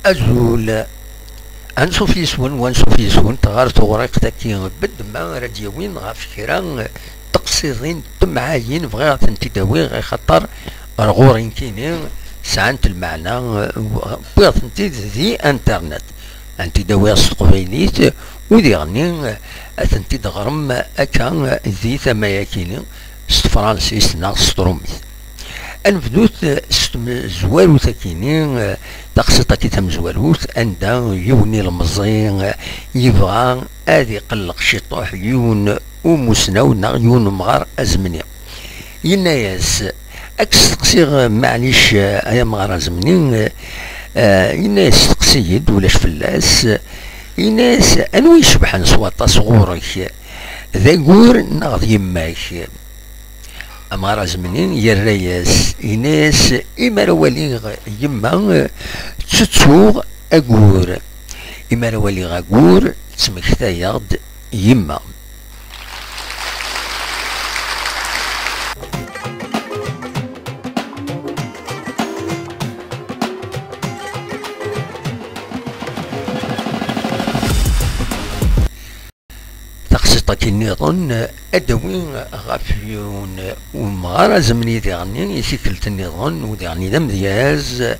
أزول أنشوف يسون ونشوف يسون تغار تغريق تاكي بد ما راديوين غاف كرا تقصيرين تمعاين بغير تنتداوي غير خطر رغورين كينين سعنت المعنى بغير تنتد ذي انترنت انتداوي السقفيليت وذي غنين تنتد غرم أكا ذي ثمايا كينين ستفرانسيس ناغ ستروميث انفدوت زوالو تاكينين تقصيطا كي تم زوالوت اندا يوني المزين يبغى ادي قلق شطوح يون ومسناو ناغ يون مغار ازمني يناياس اكس تقصيغ معليش ايا مغار ازمني يناياس تقصيد ولاش فلاس يناياس انو يشبحن سواطا صغورك ذا قور ناغ يماك أمارا زمنين يرياس إناس إما روالي يما تتسوغ أقور إما روالي غاقور تسمكتا يغد يما كي ظن أدوين غافيون ومغارة زمني ديغني يسيكلت النظام وديغني دم دياز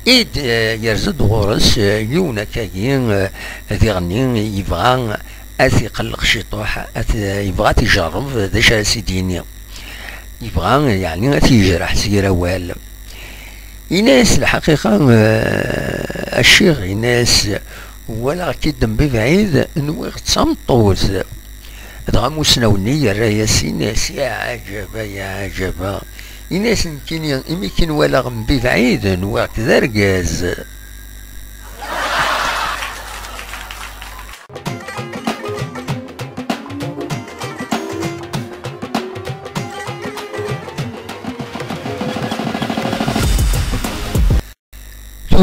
إيد يرزد غورس يونا كاين ديغني يبغى أثي قلق شطوح يبغى تجرب ذا سيديني يبغى يعني تيجرح سيرا وال يناس الحقيقة الشيخ يناس ولا كيدم ببعيد نوي تصمطوز دغا موسناوني الرياسي ناس يا عجبا يا عجبا يناس يمكن ولا غم ببعيد نوي كذا رقاز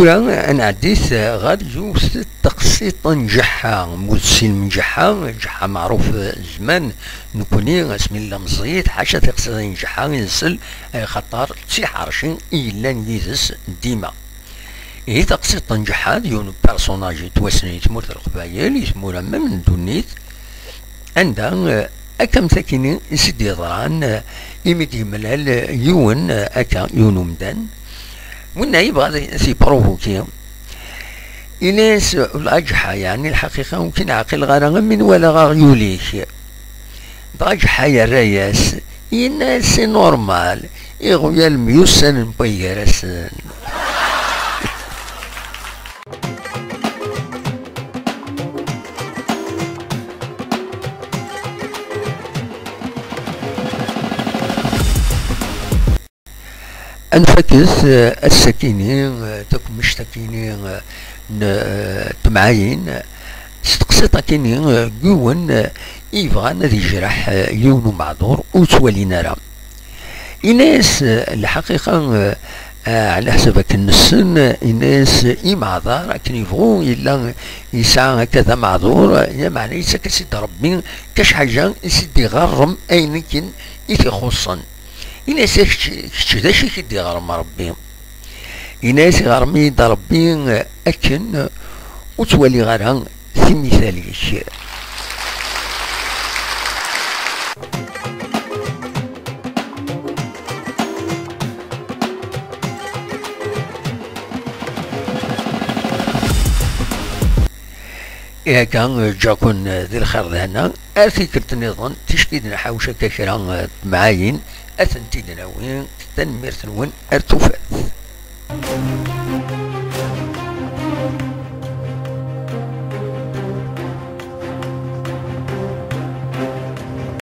تورا انا عديت غادي جوز تقسيط نجحها مسلم نجحها معروف زمان نكوني اسم الله مزيد حاشا تقسيط نجحها ينسل خطر تسي حرشين الا نيزس ديما اي تقسيط نجحها ديون بيرسوناج تواسني تموت القبايل يسمو لما من دونيت عندها اكم ثاكيني سيدي ضران يمدي ملال يون اكا يونو مدان ونا يبغى في بروفوكي إناس الأجحة يعني الحقيقة ممكن عقل غير من ولا غير يوليك الأجحة يا رياس إناس نورمال يغويا الميوسن مبيرسن أنفكس السكينين تكون مشتكينين تمعاين ستقسيطا كينين قوان يبغى نادي جرح يونو معذور وتولي نرى إناس الحقيقة على حسابك النسن إناس معذور كان يبغوا إلا يسعى كذا معذور يا معنى يسا سيدي ربي كاش حاجة يسيدي غرم أين كان يتخصن إناس كذا شي كيدي غرم ربي إناس غرمي دا ربي أكن وتولي غيرها في مثاليش إذا كان جاكون ذي الخير لهنا أثيكرت النظام تشكيدنا حوشة كشرا معاين أثنتي دناوين تنمير تنون أرتوفات